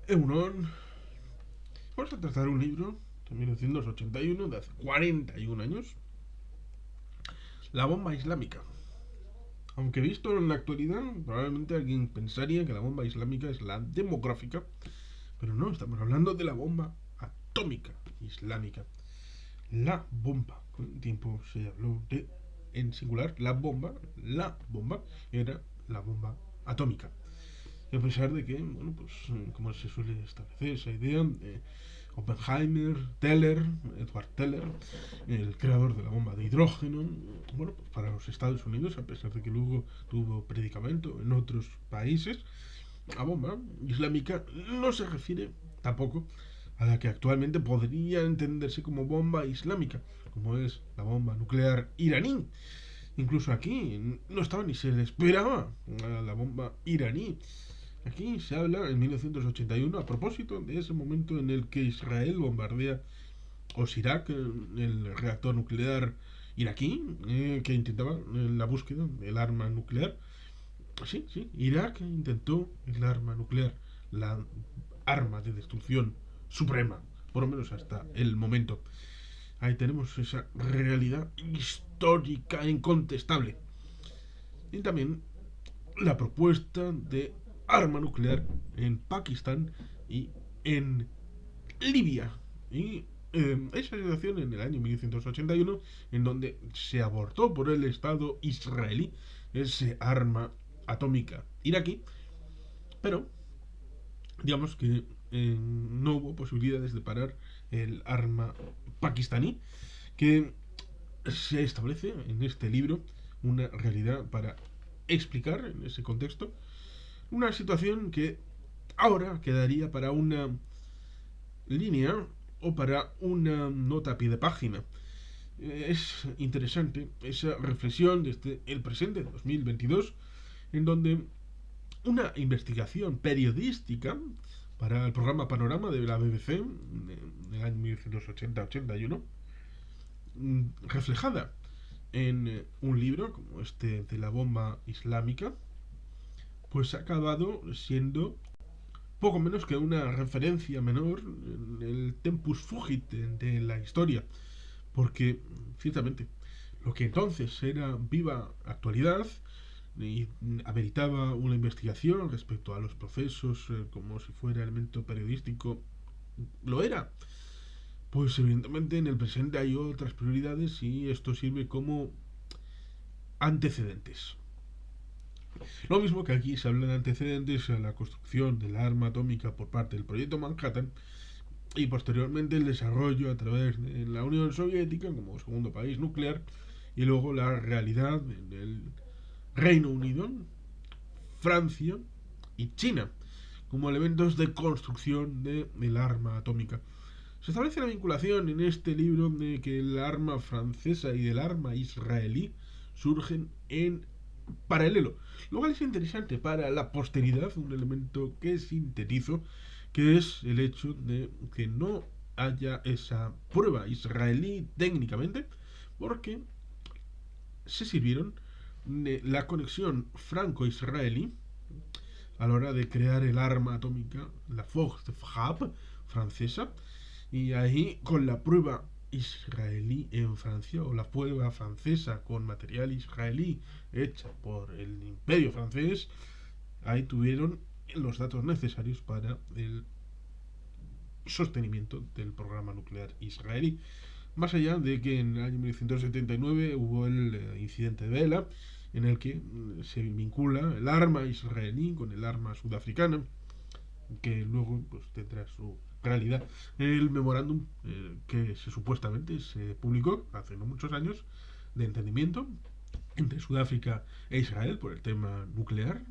Eunon. Vamos a tratar un libro de 1981, de hace 41 años. La bomba islámica. Aunque visto en la actualidad, probablemente alguien pensaría que la bomba islámica es la demográfica, pero no, estamos hablando de la bomba atómica islámica. La bomba. Con el tiempo se habló de, en singular, la bomba era la bomba atómica. Y a pesar de que, bueno, pues como se suele establecer esa idea, Oppenheimer, Edward Teller, el creador de la bomba de hidrógeno, bueno, pues para los Estados Unidos, a pesar de que luego tuvo predicamento en otros países, la bomba islámica no se refiere tampoco a la que actualmente podría entenderse como bomba islámica, como es la bomba nuclear iraní. Incluso aquí no estaba ni se le esperaba a la bomba iraní. Aquí se habla en 1981 a propósito de ese momento en el que Israel bombardea Osirak, el reactor nuclear iraquí, que intentaba la búsqueda del arma nuclear. Sí, sí, Irak intentó el arma nuclear, la arma de destrucción suprema, por lo menos hasta el momento. Ahí tenemos esa realidad histórica incontestable. Y también la propuesta de arma nuclear en Pakistán y en Libia. Y esa situación en el año 1981, en donde se abortó por el Estado israelí ese arma atómica iraquí, pero digamos que no hubo posibilidades de parar el arma pakistaní, que se establece en este libro una realidad para explicar en ese contexto una situación que ahora quedaría para una línea o para una nota a pie de página. Es interesante esa reflexión desde el presente, 2022, en donde una investigación periodística para el programa Panorama de la BBC en el año 1980-81, reflejada en un libro como este de la bomba islámica, pues ha acabado siendo poco menos que una referencia menor en el tempus fugit de la historia, porque ciertamente lo que entonces era viva actualidad y ameritaba una investigación respecto a los procesos como si fuera elemento periodístico, lo era. Pues evidentemente en el presente hay otras prioridades y esto sirve como antecedentes. Lo mismo que aquí se habla de antecedentes a la construcción de la arma atómica por parte del proyecto Manhattan y posteriormente el desarrollo a través de la Unión Soviética como segundo país nuclear y luego la realidad del Reino Unido, Francia y China como elementos de construcción del arma atómica. Se establece la vinculación en este libro de que el arma francesa y el arma israelí surgen en paralelo. Lo cual es interesante para la posteridad, un elemento que sintetizo, que es el hecho de que no haya esa prueba israelí técnicamente, porque se sirvieron de la conexión franco-israelí a la hora de crear el arma atómica, la Force Frappe francesa, y ahí con la prueba israelí en Francia o la prueba francesa con material israelí hecha por el imperio francés, ahí tuvieron los datos necesarios para el sostenimiento del programa nuclear israelí. Más allá de que en el año 1979 hubo el incidente de Vela, en el que se vincula el arma israelí con el arma sudafricana, que luego pues, tendrá su realidad. El memorándum que supuestamente se publicó hace no muchos años de entendimiento entre Sudáfrica e Israel por el tema nuclear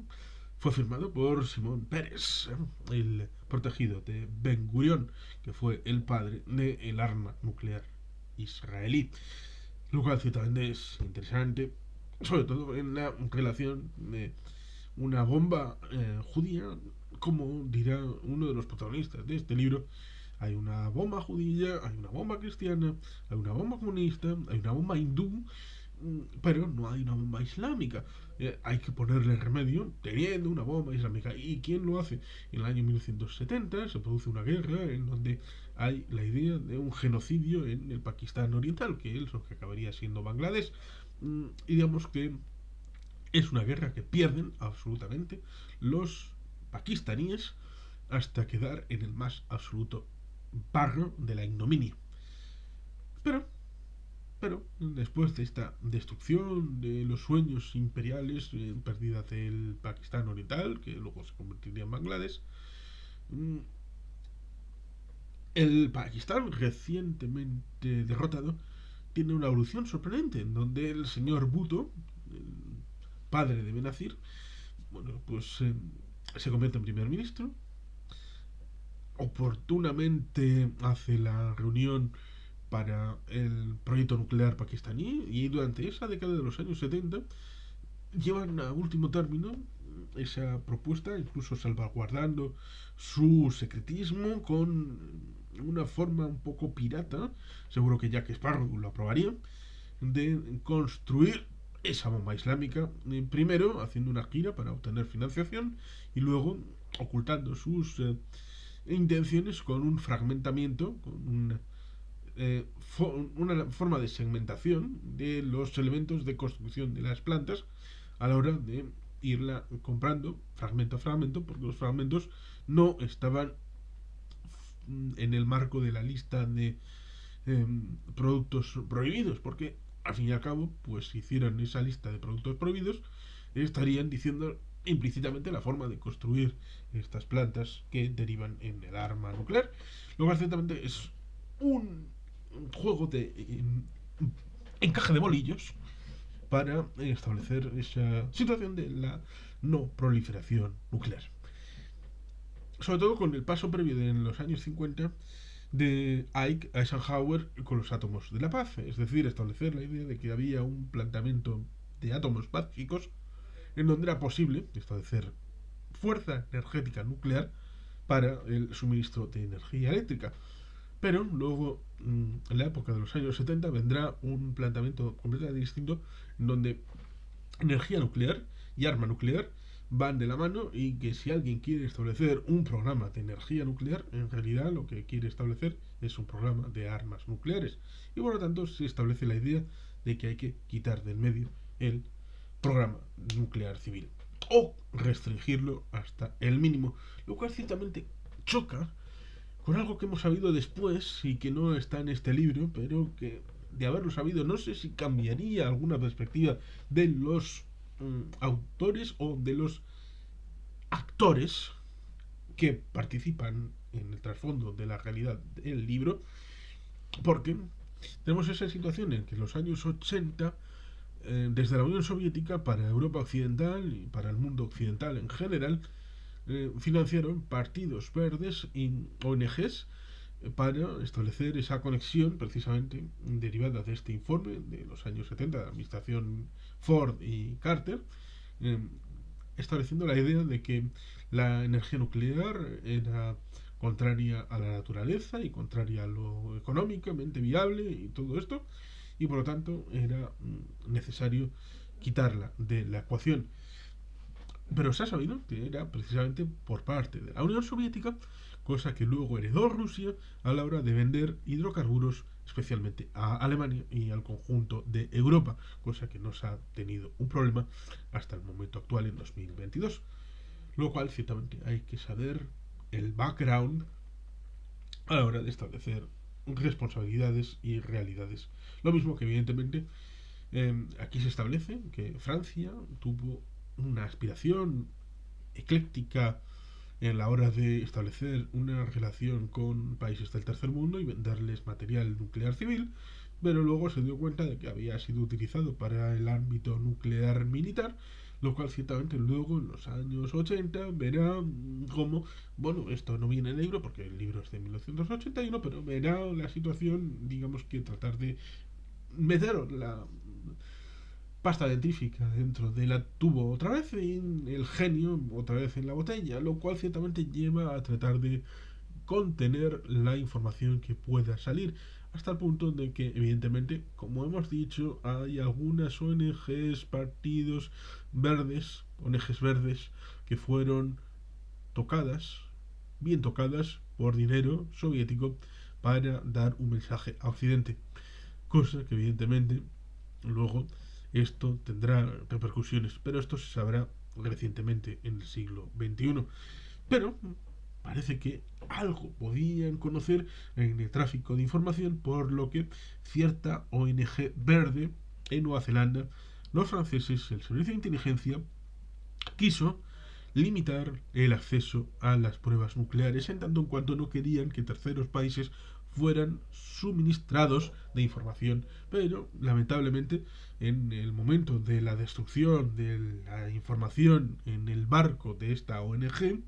fue firmado por Simón Peres, el protegido de Ben Gurión, que fue el padre del arma nuclear israelí. Lo cual ciertamente es interesante, sobre todo en la relación de una bomba judía, como dirá uno de los protagonistas de este libro. Hay una bomba judía, hay una bomba cristiana, hay una bomba comunista, hay una bomba hindú, pero no hay una bomba islámica. Hay que ponerle remedio teniendo una bomba islámica. ¿Y quién lo hace? En el año 1970 se produce una guerra en donde hay la idea de un genocidio en el Pakistán oriental, que es lo que acabaría siendo Bangladesh. Y digamos que es una guerra que pierden absolutamente los pakistaníes hasta quedar en el más absoluto barro de la ignominia. Pero Pero después de esta destrucción de los sueños imperiales, pérdida del Pakistán oriental, que luego se convertiría en Bangladesh, mm, el Pakistán recientemente derrotado tiene una evolución sorprendente, en donde el señor Bhutto, el padre de Benazir, bueno, pues se convierte en primer ministro, oportunamente hace la reunión para el proyecto nuclear pakistaní y durante esa década de los años 70 llevan a último término esa propuesta, incluso salvaguardando su secretismo con una forma un poco pirata, seguro que Jack Sparrow lo aprobaría, de construir esa bomba islámica, primero haciendo una gira para obtener financiación y luego ocultando sus intenciones con un fragmentamiento, con una forma de segmentación de los elementos de construcción de las plantas a la hora de irla comprando fragmento a fragmento, porque los fragmentos no estaban en el marco de la lista de productos prohibidos, porque al fin y al cabo, pues si hicieran esa lista de productos prohibidos, estarían diciendo implícitamente la forma de construir estas plantas que derivan en el arma nuclear, lo cual ciertamente es un juego de encaje de bolillos para establecer esa situación de la no proliferación nuclear. Sobre todo con el paso previo de en los años 50 de Ike Eisenhower con los átomos de la paz, es decir, establecer la idea de que había un planteamiento de átomos pacíficos en donde era posible establecer fuerza energética nuclear para el suministro de energía eléctrica. Pero luego, en la época de los años 70, vendrá un planteamiento completamente distinto, en donde energía nuclear y arma nuclear van de la mano y que si alguien quiere establecer un programa de energía nuclear, en realidad lo que quiere establecer es un programa de armas nucleares. Y por lo tanto se establece la idea de que hay que quitar del medio el programa nuclear civil o restringirlo hasta el mínimo, lo cual ciertamente choca con algo que hemos sabido después y que no está en este libro, pero que de haberlo sabido no sé si cambiaría alguna perspectiva de los autores o de los actores que participan en el trasfondo de la realidad del libro, porque tenemos esa situación en que en los años 80 desde la Unión Soviética para Europa Occidental y para el mundo occidental en general financiaron partidos verdes y ONGs para establecer esa conexión precisamente derivada de este informe de los años 70 de la administración Ford y Carter, eh, estableciendo la idea de que la energía nuclear era contraria a la naturaleza y contraria a lo económicamente viable y todo esto, y por lo tanto era necesario quitarla de la ecuación. Pero se ha sabido que era precisamente por parte de la Unión Soviética, cosa que luego heredó Rusia a la hora de vender hidrocarburos especialmente a Alemania y al conjunto de Europa, cosa que no se ha tenido un problema hasta el momento actual en 2022. Lo cual ciertamente hay que saber el background a la hora de establecer responsabilidades y realidades. Lo mismo que evidentemente aquí se establece que Francia tuvo una aspiración ecléctica en la hora de establecer una relación con países del tercer mundo y venderles material nuclear civil, pero luego se dio cuenta de que había sido utilizado para el ámbito nuclear militar, lo cual ciertamente luego en los años 80 verá como, bueno, esto no viene en el libro porque el libro es de 1981, pero verá la situación, digamos que tratar de meter la pasta dentífrica dentro de la tubo otra vez y el genio otra vez en la botella, lo cual ciertamente lleva a tratar de contener la información que pueda salir. hasta el punto de que, evidentemente, como hemos dicho, hay algunas ONGs, partidos verdes, ONGs verdes, que fueron tocadas, bien tocadas, por dinero soviético para dar un mensaje a Occidente. Cosa que, evidentemente, luego esto tendrá repercusiones, pero esto se sabrá recientemente en el siglo XXI. Pero parece que algo podían conocer en el tráfico de información, por lo que cierta ONG verde en Nueva Zelanda, los franceses, el servicio de inteligencia, quiso limitar el acceso a las pruebas nucleares en tanto en cuanto no querían que terceros países fueran suministrados de información. Pero lamentablemente, en el momento de la destrucción de la información en el barco de esta ONG,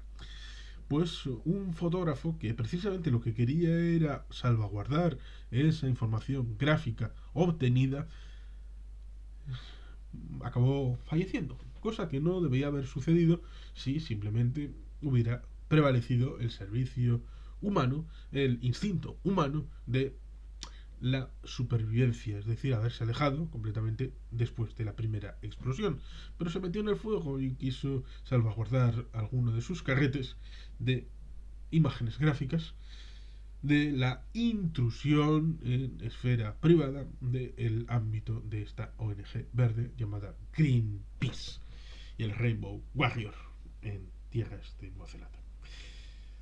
pues un fotógrafo que precisamente lo que quería era salvaguardar esa información gráfica obtenida, acabó falleciendo, cosa que no debería haber sucedido si simplemente hubiera prevalecido el servicio humano, el instinto humano de la supervivencia, es decir, haberse alejado completamente después de la primera explosión. Pero se metió en el fuego y quiso salvaguardar alguno de sus carretes de imágenes gráficas de la intrusión en esfera privada del ámbito de esta ONG verde llamada Greenpeace y el Rainbow Warrior en tierras de Nueva Zelanda.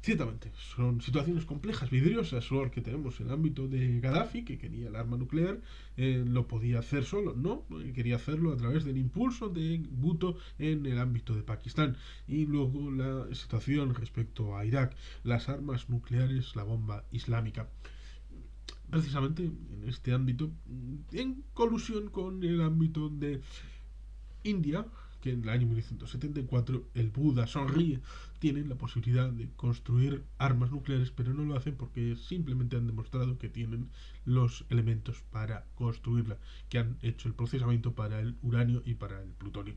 Ciertamente, son situaciones complejas, vidriosas, que tenemos en el ámbito de Gaddafi, que quería el arma nuclear, lo podía hacer solo, no, quería hacerlo a través del impulso de Bhutto en el ámbito de Pakistán. Y luego la situación respecto a Irak, las armas nucleares, la bomba islámica. Precisamente en este ámbito, en colusión con el ámbito de India, que en el año 1974 el Buda sonríe, tienen la posibilidad de construir armas nucleares, pero no lo hacen porque simplemente han demostrado que tienen los elementos para construirla, que han hecho el procesamiento para el uranio y para el plutonio,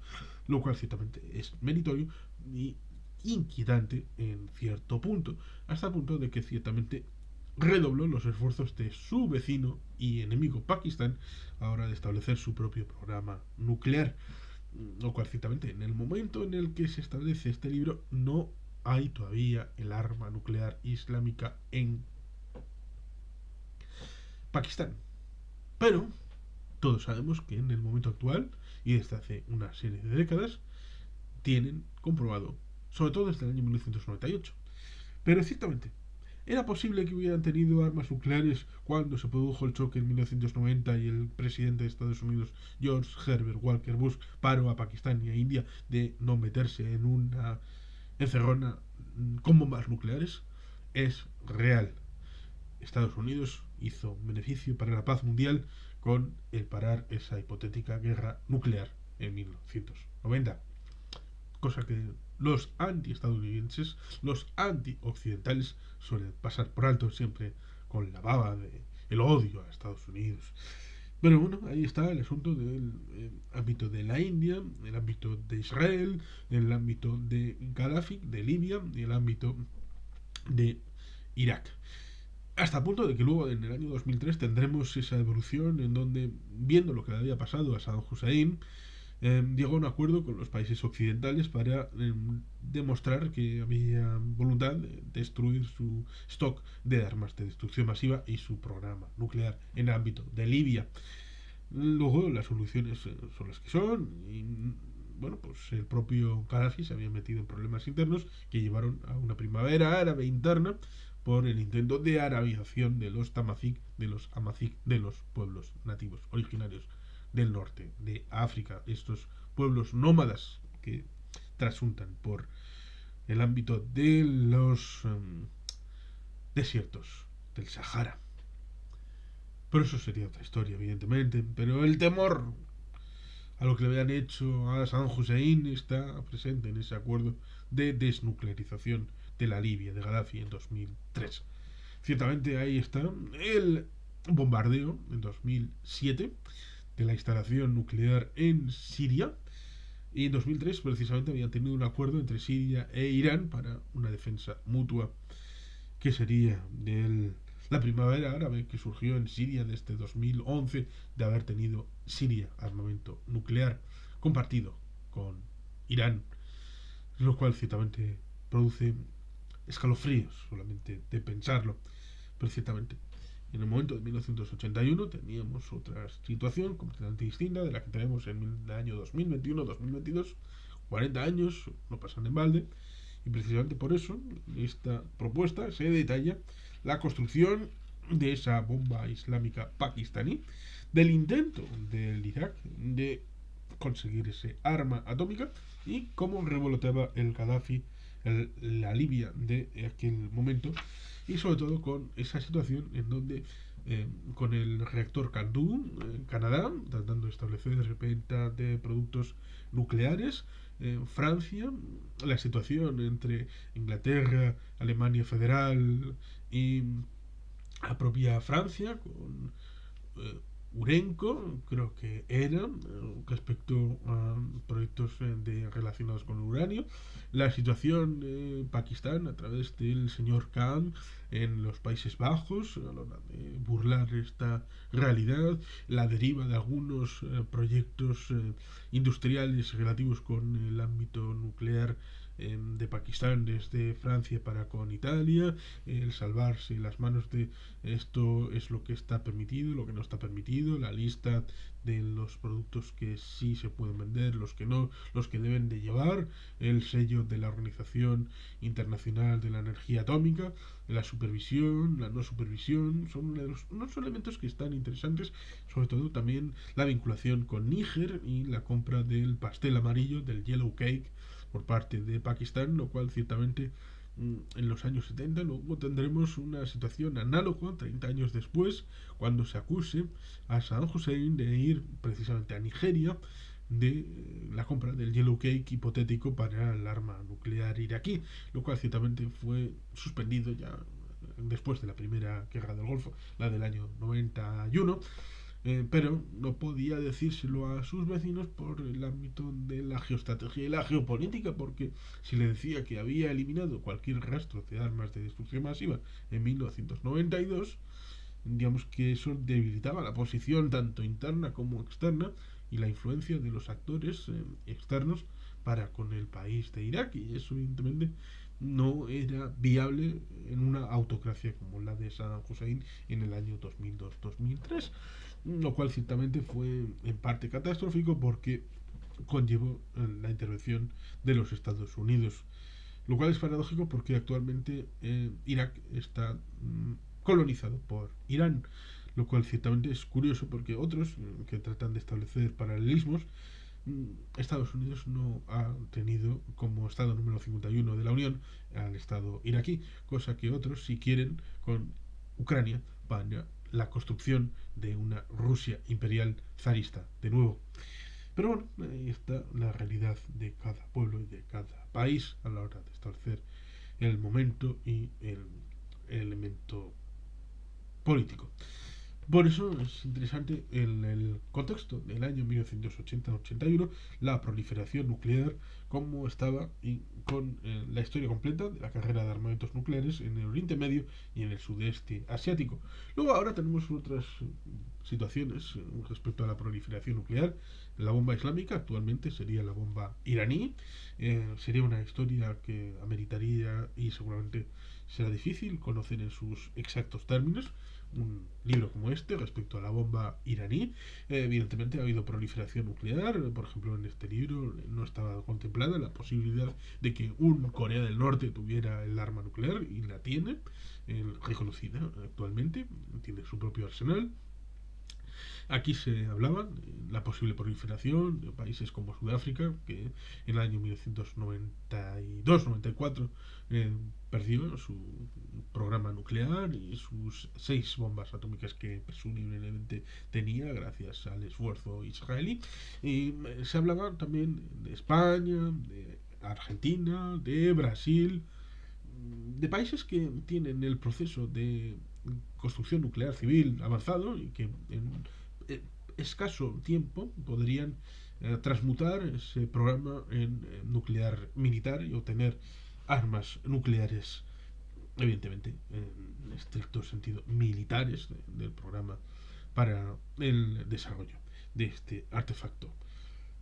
lo cual ciertamente es meritorio y inquietante en cierto punto, hasta el punto de que ciertamente redobló los esfuerzos de su vecino y enemigo Pakistán ahora de establecer su propio programa nuclear, lo cual ciertamente en el momento en el que se establece este libro no hay todavía el arma nuclear islámica en Pakistán. Pero todos sabemos que en el momento actual y desde hace una serie de décadas tienen comprobado, sobre todo desde el año 1998. Pero ciertamente, ¿era posible que hubieran tenido armas nucleares cuando se produjo el choque en 1990 y el presidente de Estados Unidos, George Herbert Walker Bush, paró a Pakistán y a India de no meterse en una encerrona con bombas nucleares? Es real. Estados Unidos hizo un beneficio para la paz mundial con el parar esa hipotética guerra nuclear en 1990. Cosa que los anti-estadounidenses, los anti-occidentales suelen pasar por alto siempre con la baba de el odio a Estados Unidos. Pero bueno, ahí está el asunto del ámbito de la India, el ámbito de Israel, el ámbito de Gaddafi, de Libia y el ámbito de Irak. Hasta el punto de que luego en el año 2003 tendremos esa evolución en donde, viendo lo que le había pasado a Saddam Hussein, llegó a un acuerdo con los países occidentales para demostrar que había voluntad de destruir su stock de armas de destrucción masiva y su programa nuclear en el ámbito de Libia. Luego las soluciones son las que son y bueno, pues el propio Gaddafi se había metido en problemas internos que llevaron a una primavera árabe interna por el intento de arabización de los tamazic, de los amazic, de los pueblos nativos originarios del norte de África, estos pueblos nómadas que trasuntan por el ámbito de los desiertos del Sahara. Pero eso sería otra historia, evidentemente. Pero el temor a lo que le habían hecho a Saddam Hussein está presente en ese acuerdo de desnuclearización de la Libia de Gaddafi en 2003. Ciertamente ahí está el bombardeo en 2007 de la instalación nuclear en Siria. Y en 2003 precisamente habían tenido un acuerdo entre Siria e Irán para una defensa mutua, que sería del la primavera árabe que surgió en Siria desde 2011, de haber tenido Siria armamento nuclear compartido con Irán, lo cual ciertamente produce escalofríos solamente de pensarlo. Pero ciertamente, en el momento de 1981 teníamos otra situación completamente distinta de la que tenemos en el año 2021-2022. 40 años no pasan en balde, y precisamente por eso en esta propuesta se detalla la construcción de esa bomba islámica pakistaní, del intento del Irak de conseguir ese arma atómica y cómo revoloteaba el Gaddafi, la Libia de aquel momento, y sobre todo con esa situación en donde con el reactor Candu en Canadá, tratando de establecer venta de productos nucleares, Francia, la situación entre Inglaterra, Alemania Federal y la propia Francia, con Urenco, creo que era, respecto a proyectos relacionados con el uranio, la situación de Pakistán a través del señor Khan en los Países Bajos, a la hora de burlar esta realidad, la deriva de algunos proyectos industriales relativos con el ámbito nuclear de Pakistán desde Francia para con Italia, el salvarse las manos de esto es lo que está permitido, lo que no está permitido, la lista de los productos que sí se pueden vender, los que no, los que deben de llevar, el sello de la Organización Internacional de la Energía Atómica, la supervisión, la no supervisión, son unos elementos que están interesantes, sobre todo también la vinculación con Níger y la compra del pastel amarillo, del yellow cake, por parte de Pakistán, lo cual ciertamente en los años 70 luego tendremos una situación análoga 30 años después, cuando se acuse a Saddam Hussein de ir precisamente a Nigeria de la compra del yellow cake hipotético para el arma nuclear iraquí, lo cual ciertamente fue suspendido ya después de la primera guerra del Golfo, la del año 91, pero no podía decírselo a sus vecinos por el ámbito de la geoestrategia y la geopolítica, porque si le decía que había eliminado cualquier rastro de armas de destrucción masiva en 1992, digamos que eso debilitaba la posición tanto interna como externa y la influencia de los actores externos para con el país de Irak, y eso evidentemente no era viable en una autocracia como la de Saddam Hussein en el año 2002-2003, lo cual ciertamente fue en parte catastrófico porque conllevó la intervención de los Estados Unidos, lo cual es paradójico porque actualmente Irak está colonizado por Irán, lo cual ciertamente es curioso porque otros que tratan de establecer paralelismos, Estados Unidos no ha tenido como Estado número 51 de la Unión al Estado iraquí, cosa que otros sí quieren con Ucrania para la construcción de una Rusia imperial zarista de nuevo. Pero bueno, ahí está la realidad de cada pueblo y de cada país a la hora de establecer el momento y el elemento político. Por eso es interesante el contexto del año 1980-81, la proliferación nuclear, cómo estaba y con la historia completa de la carrera de armamentos nucleares en el Oriente Medio y en el sudeste asiático. Luego ahora tenemos otras situaciones respecto a la proliferación nuclear. La bomba islámica actualmente sería la bomba iraní. Sería una historia que ameritaría y seguramente será difícil conocer en sus exactos términos un libro como este respecto a la bomba iraní. Evidentemente ha habido proliferación nuclear, por ejemplo en este libro no estaba contemplada la posibilidad de que un Corea del Norte tuviera el arma nuclear, y la tiene, reconocida actualmente, tiene su propio arsenal. Aquí se hablaba de la posible proliferación de países como Sudáfrica, que en el año 1992-94 perdió su programa nuclear y sus 6 bombas atómicas que presumiblemente tenía gracias al esfuerzo israelí. Y se hablaba también de España, de Argentina, de Brasil, de países que tienen el proceso de construcción nuclear civil avanzado y que en escaso tiempo podrían transmutar ese programa en nuclear militar y obtener armas nucleares evidentemente, en estricto sentido, militares del programa para el desarrollo de este artefacto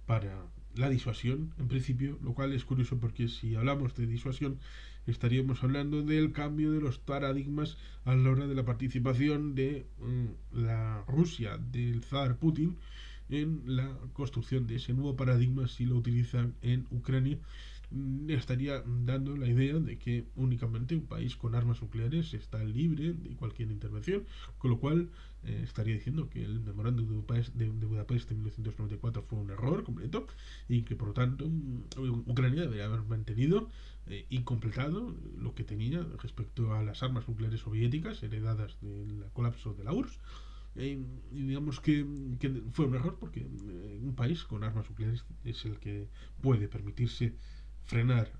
para la disuasión, en principio, lo cual es curioso porque si hablamos de disuasión, estaríamos hablando del cambio de los paradigmas a la hora de la participación de la Rusia del zar Putin en la construcción de ese nuevo paradigma si lo utilizan en Ucrania. Estaría dando la idea de que únicamente un país con armas nucleares está libre de cualquier intervención, con lo cual estaría diciendo que el memorándum de Budapest de 1994 fue un error completo y que por lo tanto Ucrania debería haber mantenido y completado lo que tenía respecto a las armas nucleares soviéticas heredadas del colapso de la URSS. Y digamos que fue un error porque un país con armas nucleares es el que puede permitirse frenar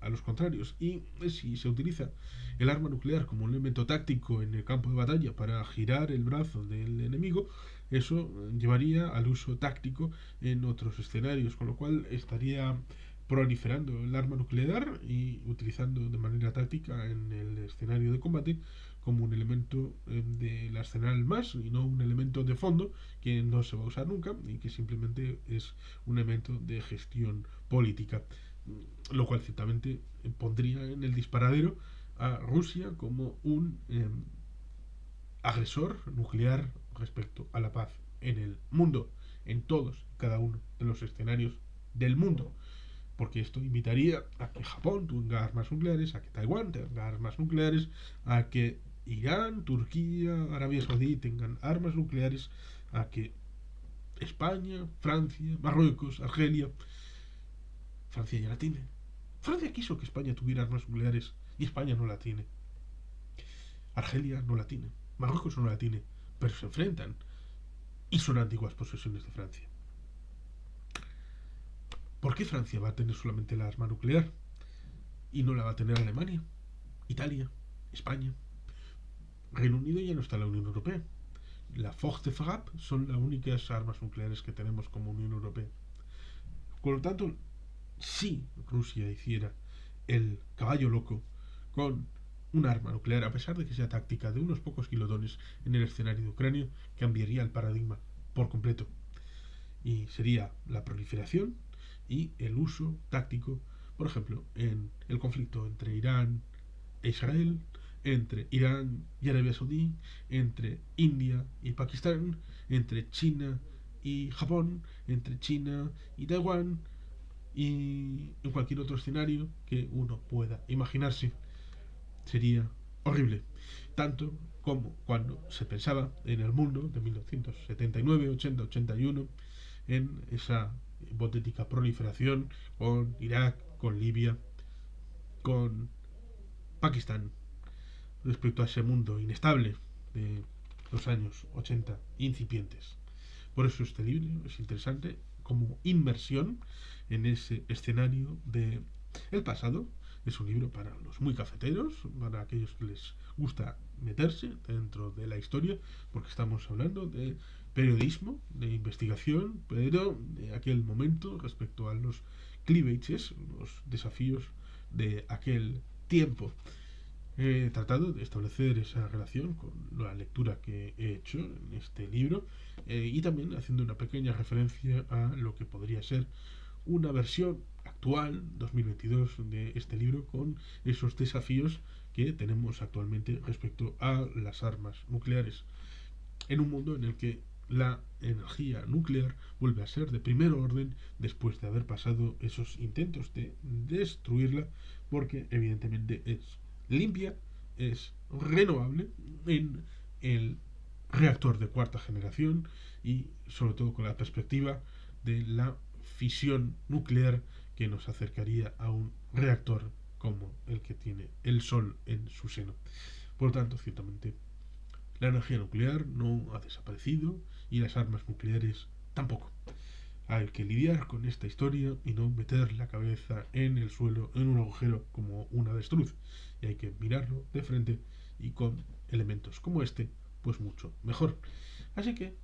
a los contrarios. Y si se utiliza el arma nuclear como un elemento táctico en el campo de batalla para girar el brazo del enemigo, eso llevaría al uso táctico en otros escenarios, con lo cual estaría proliferando el arma nuclear y utilizando de manera táctica en el escenario de combate como un elemento del arsenal más y no un elemento de fondo que no se va a usar nunca y que simplemente es un elemento de gestión política, lo cual ciertamente pondría en el disparadero a Rusia como un agresor nuclear respecto a la paz en el mundo, en todos y cada uno de los escenarios del mundo, porque esto invitaría a que Japón tenga armas nucleares, a que Taiwán tenga armas nucleares, a que Irán, Turquía, Arabia Saudí tengan armas nucleares, a que España, Francia, Marruecos, Argelia. Francia ya la tiene. Francia quiso que España tuviera armas nucleares y España no la tiene. Argelia no la tiene. Marruecos no la tiene. Pero se enfrentan y son antiguas posesiones de Francia. ¿Por qué Francia va a tener solamente la arma nuclear y no la va a tener Alemania, Italia, España? Reino Unido ya no está en la Unión Europea. La Force de Frappe son las únicas armas nucleares que tenemos como Unión Europea. Por lo tanto, si Rusia hiciera el caballo loco con un arma nuclear, a pesar de que sea táctica, de unos pocos kilotones en el escenario de Ucrania, cambiaría el paradigma por completo. Y sería la proliferación y el uso táctico, por ejemplo, en el conflicto entre Irán e Israel, entre Irán y Arabia Saudí, entre India y Pakistán, entre China y Japón, entre China y Taiwán, y en cualquier otro escenario que uno pueda imaginarse. Sería horrible, tanto como cuando se pensaba en el mundo de 1979, 80, 81, en esa hipotética proliferación con Irak, con Libia, con Pakistán, respecto a ese mundo inestable de los años 80 incipientes. Por eso este libro es interesante como inmersión en ese escenario de el pasado. Es un libro para los muy cafeteros, para aquellos que les gusta meterse dentro de la historia, porque estamos hablando de periodismo, de investigación, pero de aquel momento respecto a los cleavages, los desafíos de aquel tiempo. He tratado de establecer esa relación con la lectura que he hecho en este libro y también haciendo una pequeña referencia a lo que podría ser una versión actual, 2022, de este libro con esos desafíos que tenemos actualmente respecto a las armas nucleares en un mundo en el que la energía nuclear vuelve a ser de primer orden después de haber pasado esos intentos de destruirla, porque evidentemente es limpia, es renovable en el reactor de cuarta generación y sobre todo con la perspectiva de la fisión nuclear que nos acercaría a un reactor como el que tiene el Sol en su seno. Por lo tanto, ciertamente, la energía nuclear no ha desaparecido y las armas nucleares tampoco. Hay que lidiar con esta historia y no meter la cabeza en el suelo, en un agujero como una avestruz. Y hay que mirarlo de frente y con elementos como este, pues mucho mejor. Así que,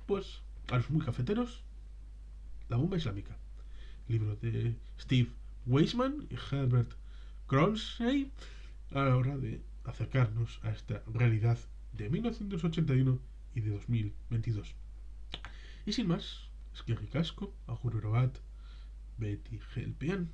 pues, a los muy cafeteros, La bomba islámica. Libro de Steve Weisman y Herbert Cronsey. a la hora de acercarnos a esta realidad de 1981 y de 2022. Y sin más, es que ricasco, a Bat, Betty Gelpian.